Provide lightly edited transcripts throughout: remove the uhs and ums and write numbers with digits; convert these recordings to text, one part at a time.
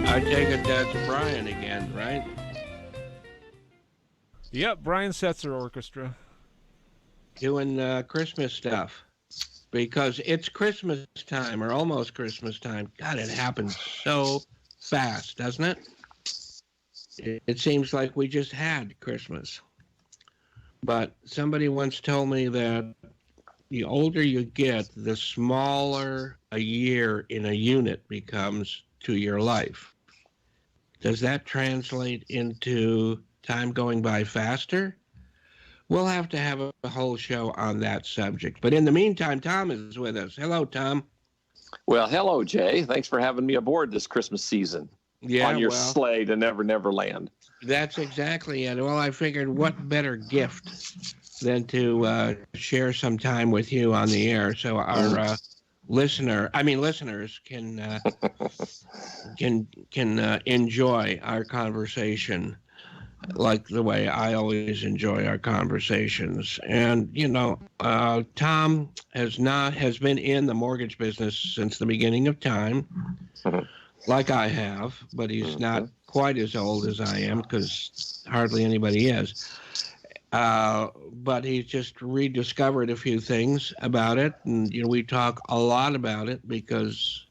I take it that's Brian again, right? Yep, Brian Setzer Orchestra. Doing Christmas stuff. Because it's Christmas time or almost Christmas time. God, it happens so fast, doesn't it? It seems like we just had Christmas. But somebody once told me that the older you get, the smaller a year in a unit becomes to your life. Does that translate into time going by faster? We'll have to have a whole show on that subject. But in the meantime, Tom is with us. Hello, Tom. Well, hello, Jay. Thanks for having me aboard this Christmas season on your sleigh to Never Never Land. That's exactly it. Well, I figured what better gift than to share some time with you on the air so our listeners can enjoy our conversation like the way I always enjoy our conversations. And, Tom has been in the mortgage business since the beginning of time, like I have, but he's not quite as old as I am because hardly anybody is. But he's just rediscovered a few things about it. And, we talk a lot about it because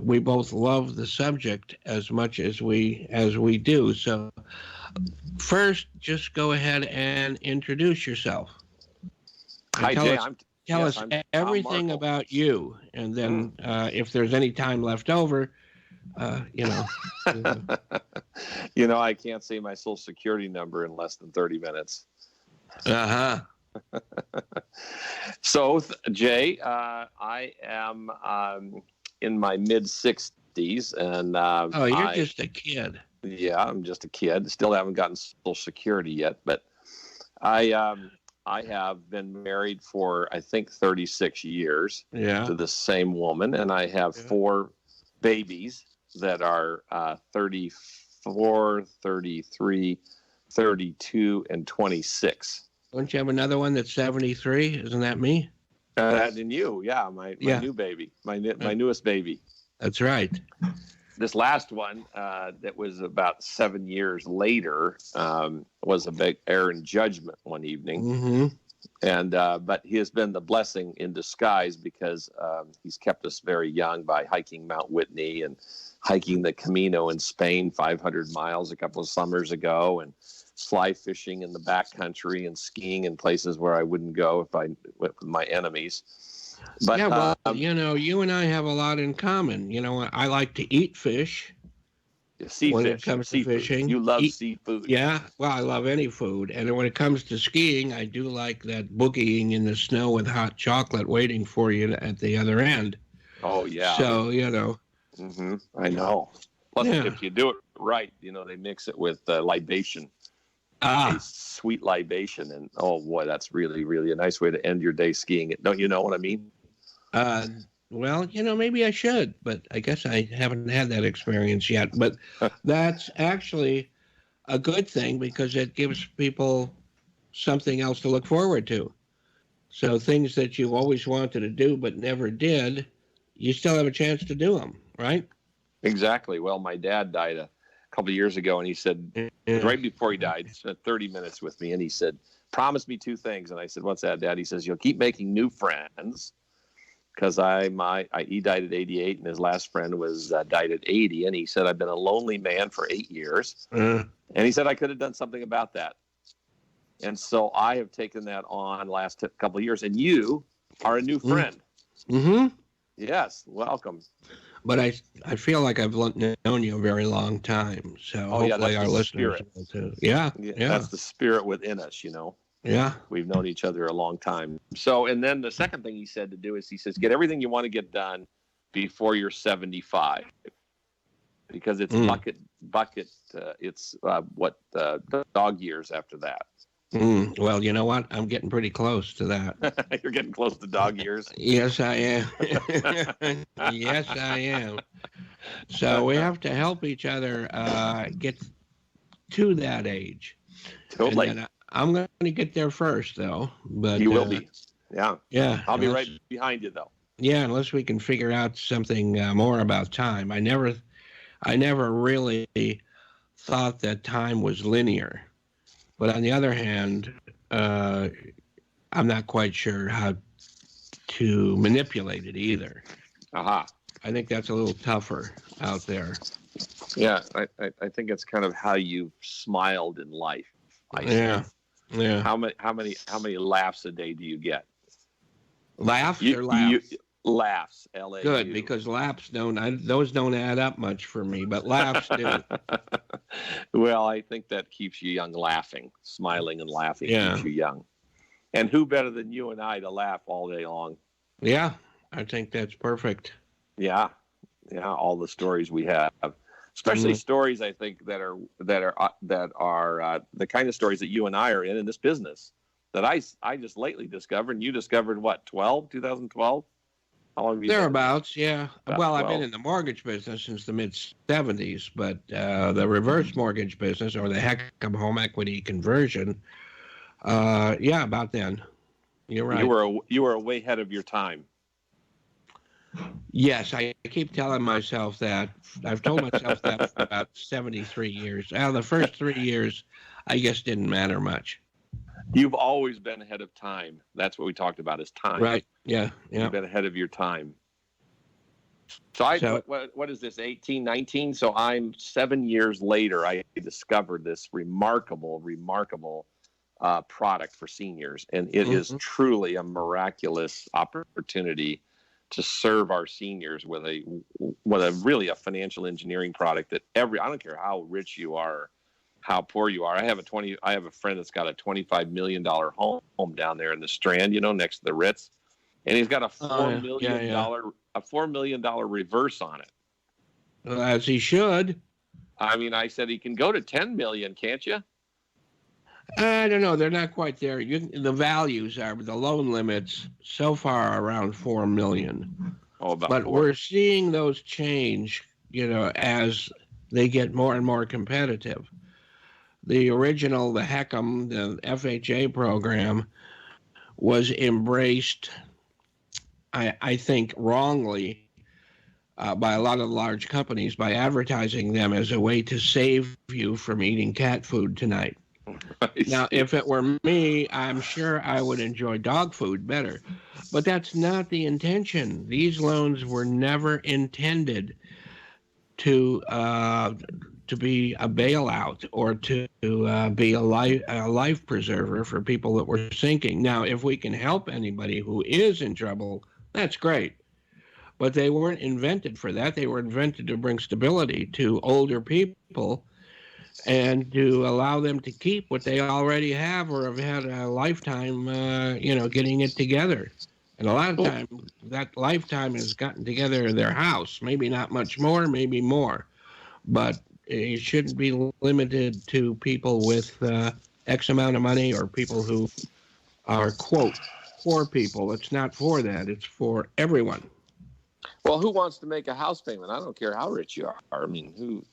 we both love the subject as much as we do. So first, just go ahead and introduce yourself. Hi, Jay. Tell us everything about you, and then if there's any time left over, I can't say my social security number in less than 30 minutes. So, Jay, I am in my mid-60s, and you're just a kid. Yeah, I'm just a kid. Still haven't gotten Social Security yet, but I have been married for, I think, 36 years to the same woman, and I have 4 babies that are 34, 33, 32, and 26. Don't you have another one that's 73? Isn't that me? And you, my new baby, my newest baby. That's right. This last one that was about 7 years later was a big error in judgment one evening. And but he has been the blessing in disguise because he's kept us very young by hiking Mount Whitney and hiking the Camino in Spain 500 miles a couple of summers ago, and fly fishing in the backcountry and skiing in places where I wouldn't go if I went with my enemies. But, you and I have a lot in common. I like to eat fish. When it comes to fishing. You love seafood. Yeah, well, I love any food. And when it comes to skiing, I do like that boogieing in the snow with hot chocolate waiting for you at the other end. Oh, yeah. So, I know. Plus, if you do it right, they mix it with libation. A sweet libation. And, oh, boy, that's really, really a nice way to end your day skiing. Don't you know what I mean? Well, maybe I should, but I guess I haven't had that experience yet. But that's actually a good thing because it gives people something else to look forward to. So things that you always wanted to do but never did, you still have a chance to do them, right? Exactly. Well, my dad died a couple of years ago, and he said, right before he died, he spent 30 minutes with me, and he said, promise me 2 things. And I said, what's that, Dad? He says, you'll keep making new friends. Because he died at 88, and his last friend was died at 80, and he said, I've been a lonely man for 8 years. And he said, I could have done something about that. And so I have taken that on the last couple of years, and you are a new friend. Yes, welcome. But I feel like I've known you a very long time, so hopefully our listeners will too. Yeah. That's the spirit within us, Yeah. We've known each other a long time. So, and then the second thing he said to do is he says, get everything you want to get done before you're 75. Because it's dog years after that. Well, you know what? I'm getting pretty close to that. You're getting close to dog years? Yes, I am. Yes, I am. So we have to help each other get to that age. Totally. I'm going to get there first, though. But you will be. Yeah. Yeah. I'll be right behind you, though. Yeah, unless we can figure out something more about time. I never really thought that time was linear. But on the other hand, uh, I'm not quite sure how to manipulate it either. Aha. I think that's a little tougher out there. Yeah, I think it's kind of how you've smiled in life. Yeah, yeah. How many laughs a day do you get? Laughs or laughs? Laughs. LAU. Good, because laughs those don't add up much for me, but laughs do. Well, I think that keeps you young, laughing, smiling and laughing Yeah. keeps you young. And who better than you and I to laugh all day long? Yeah, I think that's perfect. Yeah, all the stories we have, especially stories I think that are the kind of stories that you and I are in this business that I just lately discovered. And you discovered what, 2012? How long have you Thereabouts, yeah. About Well, I've 12. been in the mortgage business since the mid-'70s, but the reverse mortgage business, or the HECM home equity conversion, yeah, about then. You're right. You were way ahead of your time. Yes, I keep telling myself that. I've told myself that for about 73 years. The first 3 years, I guess, didn't matter much. You've always been ahead of time. That's what we talked about, is time. Right, yeah. You've been ahead of your time. So what is this, 18, 19? So I'm 7 years later, I discovered this remarkable product for seniors. And it is truly a miraculous opportunity to serve our seniors with a really a financial engineering product that I don't care how rich you are, how poor you are. I have a friend that's got a $25 million home down there in the Strand, next to the Ritz. And he's got a $4 million reverse on it. Well, as he should. I mean, I said he can go to 10 million, can't you? I don't know. They're not quite there. The values are, the loan limits so far around 4 million. But 4. we're seeing those change, as they get more and more competitive. The original, the HECM, the FHA program, was embraced, I think, wrongly by a lot of large companies by advertising them as a way to save you from eating cat food tonight. Now, if it were me, I'm sure I would enjoy dog food better. But that's not the intention. These loans were never intended to be a bailout or to be a life preserver for people that were sinking. Now, if we can help anybody who is in trouble, that's great. But they weren't invented for that. They were invented to bring stability to older people and to allow them to keep what they already have or have had a lifetime, getting it together. And a lot of time, that lifetime has gotten together their house. Maybe not much more, maybe more. But it shouldn't be limited to people with X amount of money or people who are, quote, poor people. It's not for that. It's for everyone. Well, who wants to make a house payment? I don't care how rich you are. I mean, who...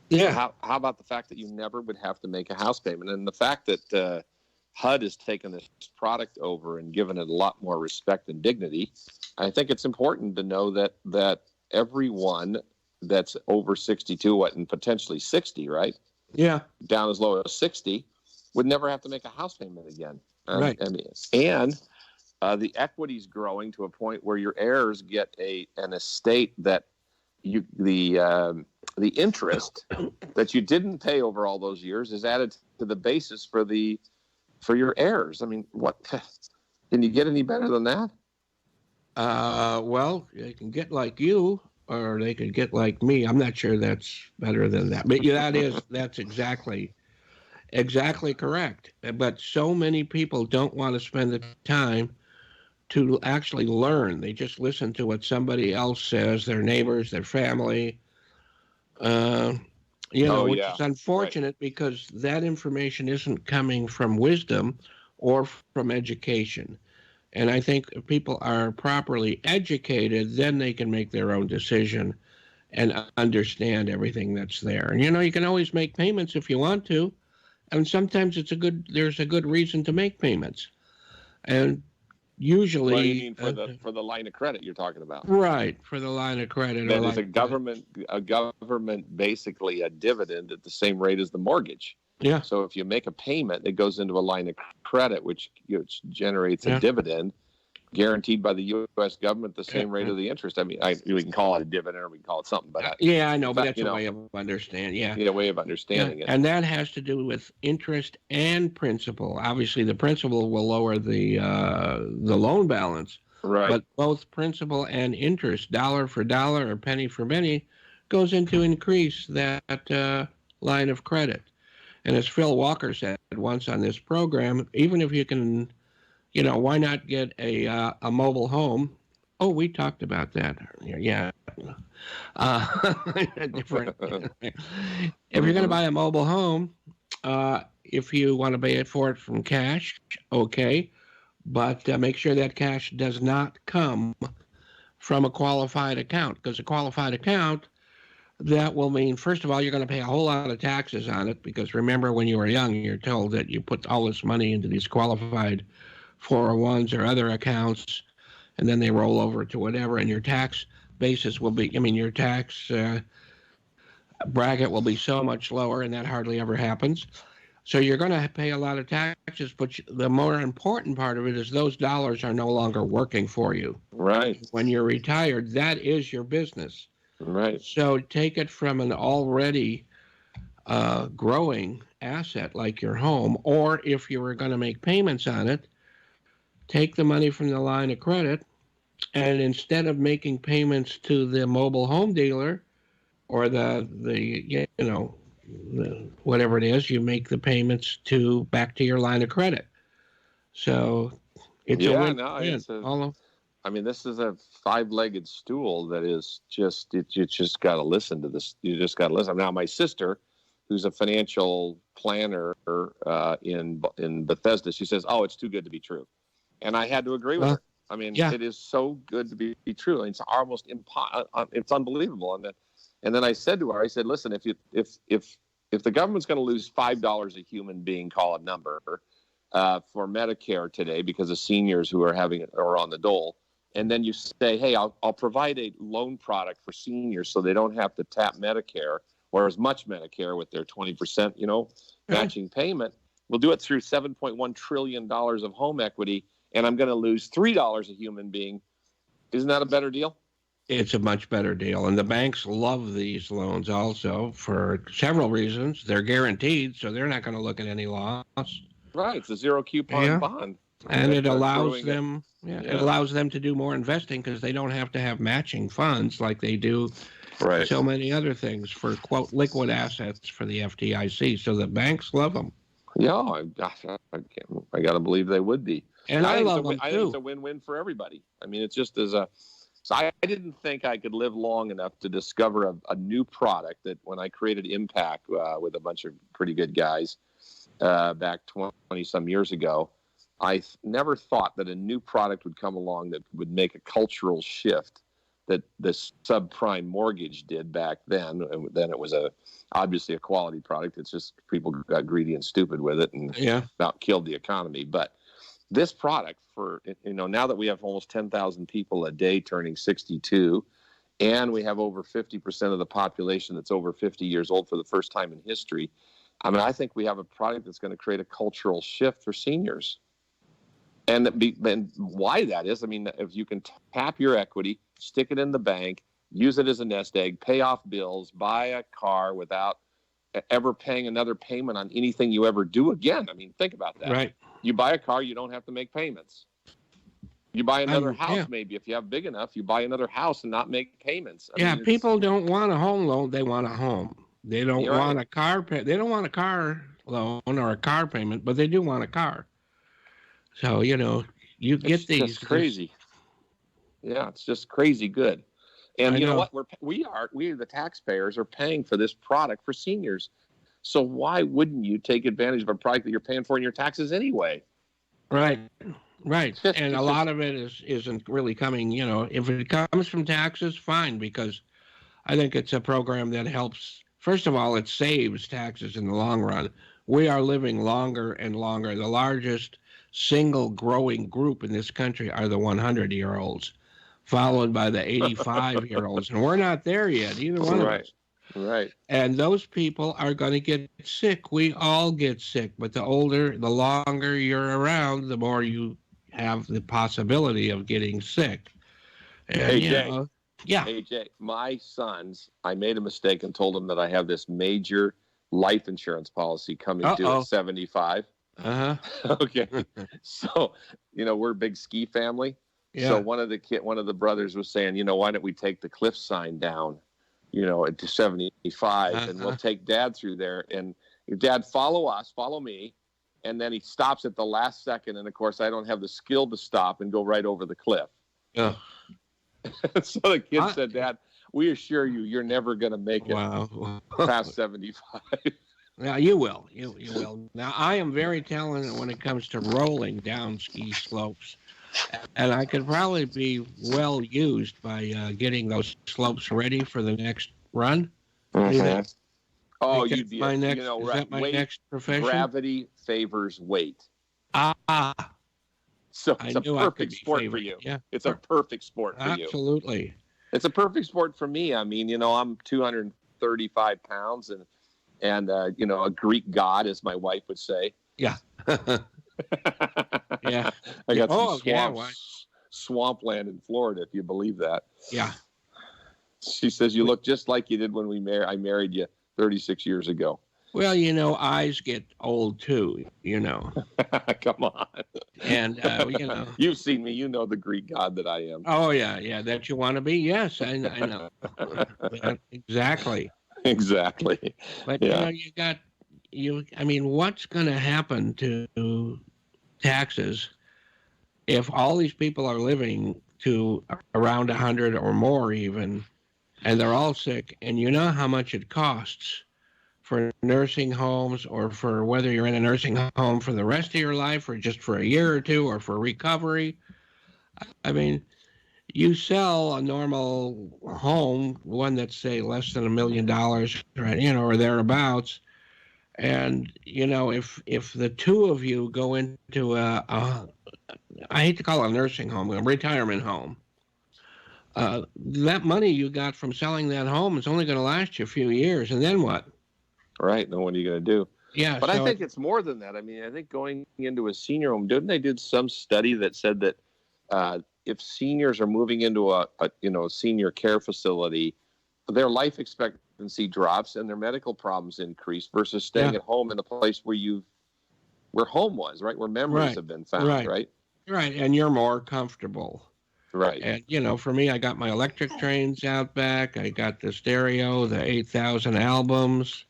Yeah. How about the fact that you never would have to make a house payment, and the fact that HUD has taken this product over and given it a lot more respect and dignity? I think it's important to know that everyone that's over 62, and potentially 60, right? Yeah. Down as low as 60, would never have to make a house payment again. Right. And the equity's growing to a point where your heirs get an estate that the interest that you didn't pay over all those years is added to the basis for your heirs. I mean, what can you get any better than that? Well, they can get like you, or they could get like me. I'm not sure that's better than that, but that's exactly correct. But so many people don't want to spend the time to actually learn. They just listen to what somebody else says, their neighbors, their family, which is unfortunate because that information isn't coming from wisdom or from education. And I think if people are properly educated, then they can make their own decision and understand everything that's there. And, you can always make payments if you want to. And sometimes there's a good reason to make payments. And usually. What do you mean for the line of credit you're talking about? Right, for the line of credit. That is a government basically a dividend at the same rate as the mortgage. Yeah. So if you make a payment, it goes into a line of credit, which generates a dividend guaranteed by the U.S. government, the same rate of the interest. I mean, we can call it a dividend or we can call it something, but I know, but that's a way of understanding. Yeah, way of understanding it. And that has to do with interest and principal. Obviously, the principal will lower the loan balance, right? But both principal and interest, dollar for dollar or penny for penny, goes into increase that line of credit. And as Phil Walker said once on this program, even if you can, why not get a mobile home? Oh, we talked about that. Yeah. Different. If you're going to buy a mobile home, if you want to pay for it from cash, okay. But make sure that cash does not come from a qualified account, because a qualified account, that will mean, first of all, you're going to pay a whole lot of taxes on it, because remember when you were young, you're told that you put all this money into these qualified 401s or other accounts, and then they roll over to whatever, and your tax basis will be, your tax bracket will be so much lower, and that hardly ever happens. So you're going to pay a lot of taxes, but the more important part of it is those dollars are no longer working for you. Right. When you're retired, that is your business. Right. So take it from an already growing asset like your home, or if you were going to make payments on it, take the money from the line of credit, and instead of making payments to the mobile home dealer or the whatever it is, you make the payments back to your line of credit. So it's a win-win. This is a 5-legged stool that is just, you just got to listen to this. You just got to listen. Now, my sister, who's a financial planner in Bethesda, she says, oh, it's too good to be true. And I had to agree with her. It is so good to be true. It's almost it's unbelievable. And then I said to her, I said, listen, if the government's going to lose $5 a human being, call a number, for Medicare today because of seniors who are on the dole, and then you say, hey, I'll provide a loan product for seniors so they don't have to tap Medicare or as much Medicare with their 20%, matching payment. We'll do it through $7.1 trillion of home equity, and I'm going to lose $3 a human being. Isn't that a better deal? It's a much better deal. And the banks love these loans also for several reasons. They're guaranteed, so they're not going to look at any loss. Right. It's a zero coupon bond. And it allows them it allows them to do more investing because they don't have to have matching funds like they do so many other things for, quote, liquid assets for the FDIC. So the banks love them. Yeah, I got to believe they would be. And I love them too. I think it's a win-win for everybody. It's just as a... So I didn't think I could live long enough to discover a new product that when I created Impact with a bunch of pretty good guys back 20-some years ago, I never thought that a new product would come along that would make a cultural shift that the subprime mortgage did back then. And then it was obviously a quality product. It's just people got greedy and stupid with it and about killed the economy. But this product now that we have almost 10,000 people a day turning 62, and we have over 50% of the population that's over 50 years old for the first time in history, I think we have a product that's going to create a cultural shift for seniors. And why that is, if you can tap your equity, stick it in the bank, use it as a nest egg, pay off bills, buy a car without ever paying another payment on anything you ever do again. Think about that. Right. You buy a car, you don't have to make payments. You buy another house, maybe if you have big enough, you buy another house and not make payments. People don't want a home loan; they want a home. They don't want a car. They don't want a car loan or a car payment, but they do want a car. So you get these. It's just crazy. Yeah, it's just crazy good. And you know what? We the taxpayers are paying for this product for seniors. So why wouldn't you take advantage of a product that you're paying for in your taxes anyway? Right. And a lot of it isn't really coming, if it comes from taxes, fine, because I think it's a program that helps. First of all, it saves taxes in the long run. We are living longer and longer. The largest single growing group in this country are the 100-year-olds, followed by the 85-year-olds. And we're not there yet, either one of us. Right. And those people are going to get sick. We all get sick. But the longer you're around, the more you have the possibility of getting sick. And, Hey, Jay. Yeah. Hey, Jay, my sons, I made a mistake and told them that I have this major life insurance policy coming due at 75. Uh-huh. Okay. So, we're a big ski family. Yeah. So one of the brothers was saying, why don't we take the cliff sign down, to 75 and we'll take Dad through there. And Dad, follow me. And then he stops at the last second. And of course, I don't have the skill to stop and go right over the cliff. Yeah. So the kid said, Dad, we assure you, you're never going to make it past 75. Now, you will. You will. Now, I am very talented when it comes to rolling down ski slopes. And I could probably be well used by getting those slopes ready for the next run. Mm-hmm. Oh, is you'd be, that my weight, next profession? Gravity favors weight. So it's a perfect sport for you. Yeah. It's a perfect sport for you. Absolutely. It's a perfect sport for me. I mean, I'm 235 pounds and a Greek god, as my wife would say. Yeah. Yeah. I got some swampland in Florida, if you believe that. Yeah. She says, you look just like you did when I married you 36 years ago. Well, eyes get old too, Come on. And, You've seen me. You know the Greek god that I am. Oh, yeah. That you want to be? Yes, I know. Exactly. Exactly. But, what's going to happen to taxes if all these people are living to around 100 or more even, and they're all sick, and you know how much it costs for nursing homes, or for whether you're in a nursing home for the rest of your life or just for a year or two or for recovery. I mean, you sell a normal home, one that's, say, less than $1 million, right, or thereabouts, and, if the two of you go into I hate to call it a nursing home, a retirement home, that money you got from selling that home is only going to last you a few years, and then what? Right. Then what are you going to do? Yeah. But I think it's more than that. I mean, I think going into a senior home, didn't they do some study that said that if seniors are moving into a senior care facility, their life expectancy drops and their medical problems increase versus staying at home in a place where home was, right? Where memories have been found, right? Right. And you're more comfortable. Right. And, for me, I got my electric trains out back. I got the stereo, the 8,000 albums.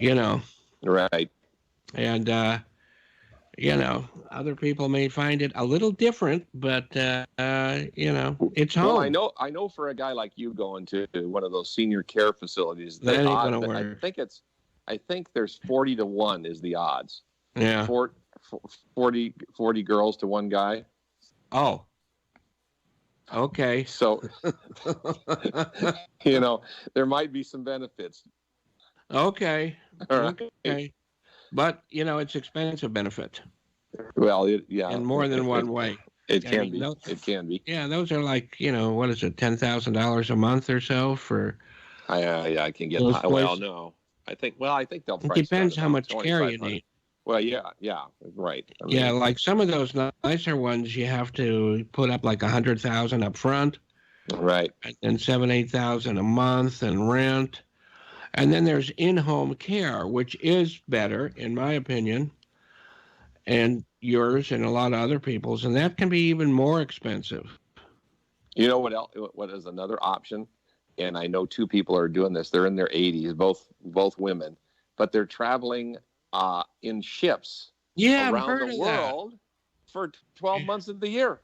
Right. And, other people may find it a little different, but, it's home. Well, I know for a guy like you going to one of those senior care facilities, that ain't gonna work. I think there's 40 to 1 is the odds. Yeah. 40 girls to one guy. Oh. Okay. So, there might be some benefits. Okay. All right. Okay. But, it's expensive benefit. Well, yeah. In more than one way. It can be. It can be. Yeah, those are like, what is it, $10,000 a month or so for... I can get... Well, no. I think they'll price... It depends how much care you need. Well, yeah, right. I mean, like some of those nicer ones, you have to put up like $100,000 up front. Right. And $7,000-8,000 a month and rent. And then there's in-home care, which is better, in my opinion, and yours and a lot of other people's, and that can be even more expensive. You know what else? What is another option? And I know two people are doing this. They're in their 80s, both women, but they're traveling in ships around the world for 12 months of the year.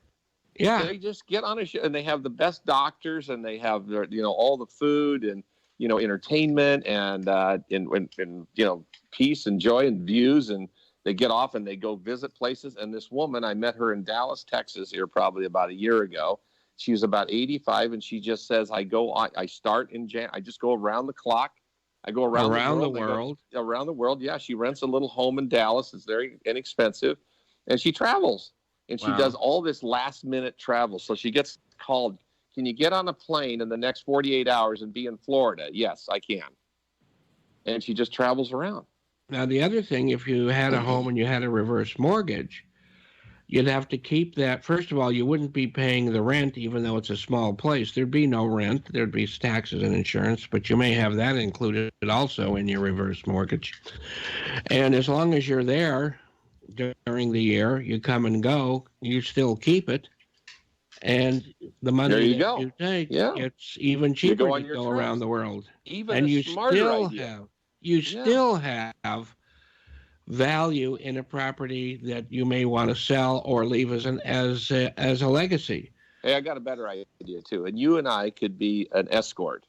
Yeah, they just get on a ship, and they have the best doctors, and they have all the food and entertainment and peace and joy and views, and they get off and they go visit places. And this woman, I met her in Dallas, Texas, here probably about a year ago. She was about 85, and she just says, I start in I just go around the clock. I go around the world. Around the world, yeah. She rents a little home in Dallas. It's very inexpensive. and she travels, and she Wow. does all this last-minute travel. So she gets called, can you get on a plane in the next 48 hours and be in Florida? Yes, I can. And she just travels around. Now, the other thing, if you had a home and you had a reverse mortgage, you'd have to keep that. First of all, you wouldn't be paying the rent, even though it's a small place. There'd be no rent. There'd be taxes and insurance, but you may have that included also in your reverse mortgage. And as long as you're there during the year, you come and go, you still keep it. And the money There you that go. you take, Yeah. it's even You cheaper go on to your go trips. around the world. Even And a you smarter still idea. have still have value in a property that you may want to sell or leave as a legacy. Hey, I got a better idea too. And you and I could be an escort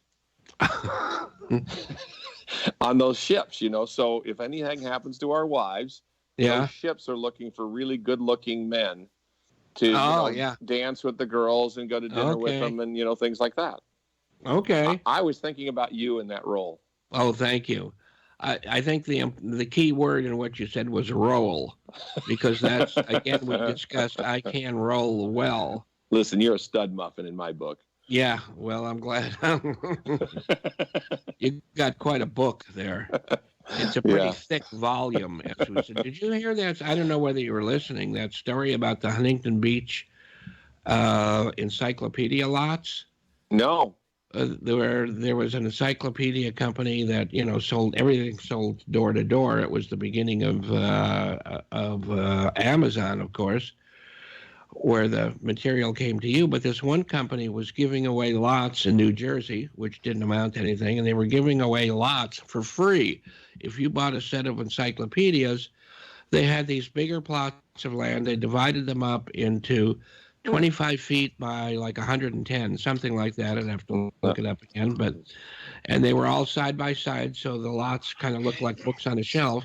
on those ships, you know. So if anything happens to our wives, Yeah. those ships are looking for really good-looking men to dance with the girls and go to dinner with them, and things like that. Okay. I was thinking about you in that role. Oh, thank you. I think the key word in what you said was roll, because that's, again, we discussed I can roll well. Listen, you're a stud muffin in my book. Yeah, well, I'm glad. You got quite a book there. It's a pretty thick volume, as we said. Did you hear that? I don't know whether you were listening, that story about the Huntington Beach encyclopedia lots? No. There was an encyclopedia company that sold everything, sold door to door. It was the beginning of Amazon, of course, where the material came to you. But this one company was giving away lots in New Jersey, which didn't amount to anything, and they were giving away lots for free. If you bought a set of encyclopedias, they had these bigger plots of land. They divided them up into 25 feet by like 110, something like that. I'd have to look it up again. And they were all side by side, so the lots kind of looked like books on a shelf.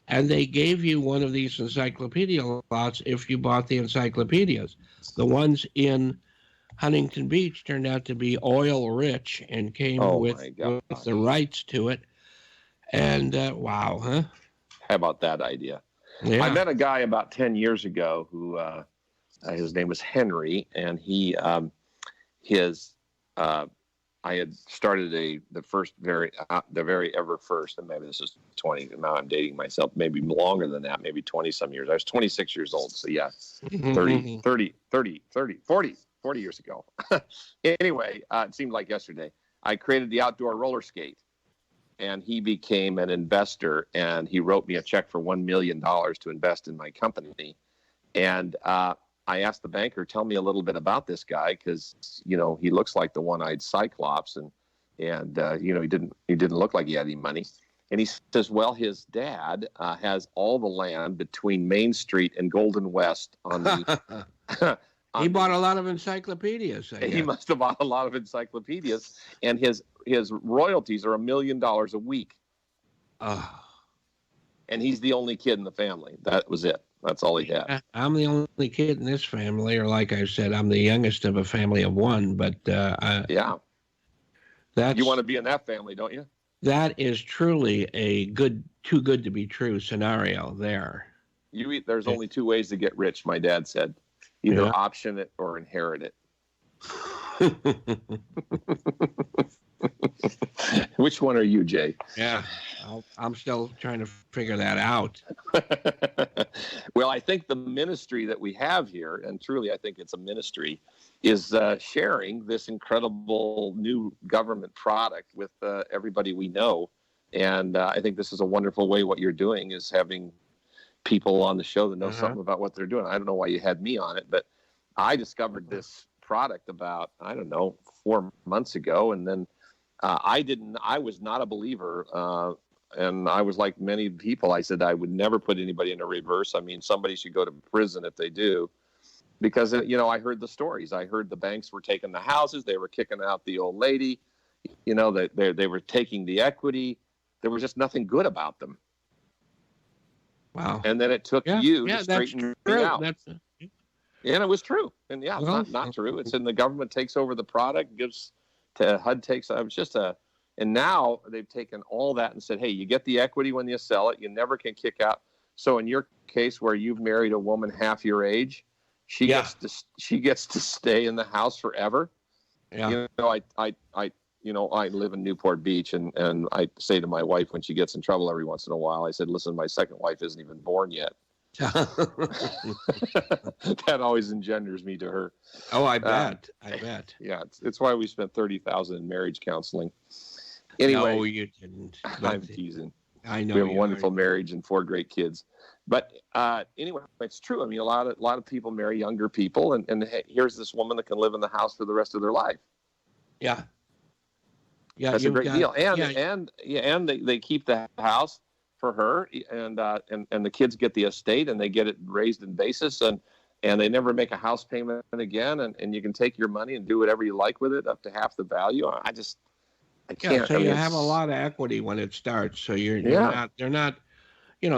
And they gave you one of these encyclopedia lots if you bought the encyclopedias. The ones in Huntington Beach turned out to be oil rich and came with the rights to it. And wow, huh? How about that idea? Yeah. I met a guy about 10 years ago who his name was Henry, and I had started the very ever first, and maybe this is 20. Now I'm dating myself, maybe longer than that, maybe 20 some years. I was 26 years old. So yeah, 40 years ago. Anyway, it seemed like yesterday. I created the outdoor roller skate, and he became an investor, and he wrote me a check for $1 million to invest in my company. And, I asked the banker, tell me a little bit about this guy, because he looks like the one-eyed Cyclops, and he didn't look like he had any money. And he says, well, his dad has all the land between Main Street and Golden West on the. He bought a lot of encyclopedias. He must have bought a lot of encyclopedias, and his royalties are $1 million a week. Oh. And he's the only kid in the family. That was it. That's all he had. I'm the only kid in this family, or like I said, I'm the youngest of a family of one. But yeah, you want to be in that family, don't you? That is truly a too good to be true scenario there. There's only two ways to get rich, my dad said. Either option it or inherit it. Which one are you, Jay? Yeah, I'm still trying to figure that out. Well, I think the ministry that we have here, and truly I think it's a ministry, is sharing this incredible new government product with everybody we know. And I think this is a wonderful way. What you're doing is having people on the show that know something about what they're doing. I don't know why you had me on it, but I discovered this product about, 4 months ago. And then I was not a believer. And I was like many people. I said I would never put anybody in a reverse. I mean, somebody should go to prison if they do, because I heard the stories. I heard the banks were taking the houses, they were kicking out the old lady, they were taking the equity. There was just nothing good about them. Wow. And then it took you to straighten me out. And it was true. And it's not true. It's in the government takes over the product, gives to HUD takes. It was just and now they've taken all that and said, hey, you get the equity when you sell it. You never can kick out. So in your case, where you've married a woman half your age, she gets to stay in the house forever. Yeah. I live in Newport Beach, and I say to my wife when she gets in trouble every once in a while, I said, listen, my second wife isn't even born yet. That always engenders me to her. Oh, I bet. Yeah, it's why we spent $30,000 in marriage counseling. Anyway, no, you didn't. I'm teasing. I know we have a wonderful marriage and 4 great kids. But anyway, it's true. I mean, a lot of people marry younger people, and hey, here's this woman that can live in the house for the rest of their life. Yeah. That's a great deal. And they keep the house for her, and the kids get the estate, and they get it raised in basis, and they never make a house payment again, and you can take your money and do whatever you like with it up to half the value. I can't. Yeah, so you have a lot of equity when it starts. So they're not.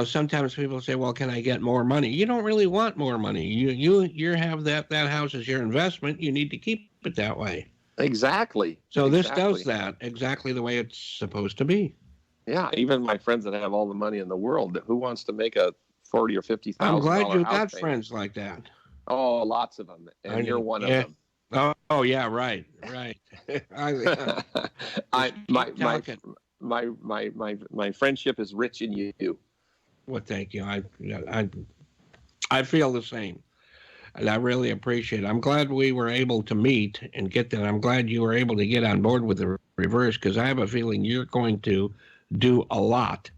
Sometimes people say, well, can I get more money? You don't really want more money. You have that house as your investment. You need to keep it that way. Exactly. So this does that exactly the way it's supposed to be. Yeah, even my friends that have all the money in the world, who wants to make a $40,000 or $50,000? I'm glad you got payment? Friends like that. Oh, lots of them, and you're one of them. Oh yeah, right. My friendship is rich in you. Well, thank you. I feel the same, and I really appreciate it. I'm glad we were able to meet and get that. I'm glad you were able to get on board with the reverse, because I have a feeling you're going to do a lot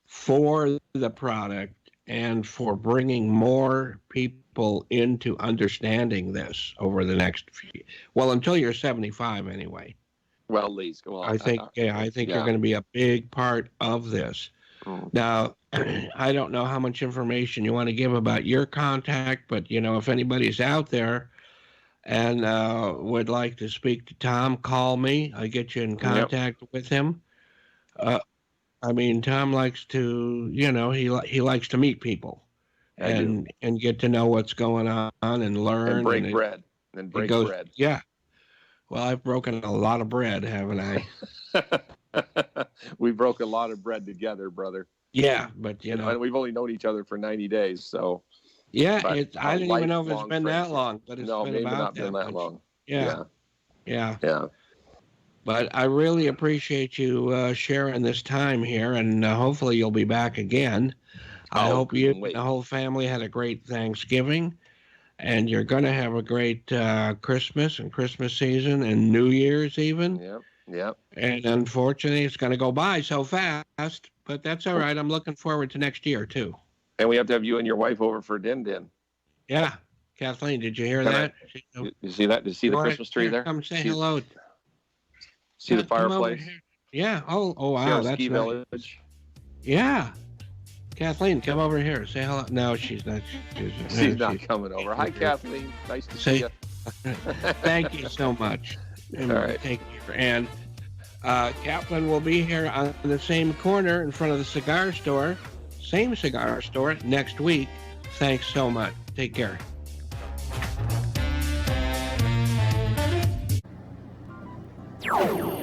for the product and for bringing more people into understanding this over the next few, until you're 75 anyway. Well, at least. Well, I think you're going to be a big part of this. Now, I don't know how much information you want to give about your contact, but if anybody's out there and would like to speak to Tom, call me. I get you in contact with him. Tom likes to, he likes to meet people and get to know what's going on and learn. And break bread. And break bread. Yeah. Well, I've broken a lot of bread, haven't I? We broke a lot of bread together, brother. Yeah, but and we've only known each other for 90 days, so. Yeah, I didn't even know if it's been that long, but it's been about that long. Yeah. But I really appreciate you sharing this time here, and hopefully you'll be back again. I hope you and the whole family had a great Thanksgiving, and you're going to have a great Christmas and Christmas season and New Year's even. Yep. And unfortunately, it's going to go by so fast, but that's all right. I'm looking forward to next year, too. And we have to have you and your wife over for din. Yeah. Kathleen, did you hear that? You see that? Did you see the Christmas tree there? Come say hello. See the fireplace? Yeah. Oh, wow. That's ski nice. Village. Yeah. Kathleen, come over here. Say hello. No, she's not. She's not coming over. Hi, Kathleen. Nice to see you. Thank you so much. All right. Take care. And Kaplan will be here on the same corner in front of the cigar store, same cigar store, next week. Thanks so much. Take care. Oh.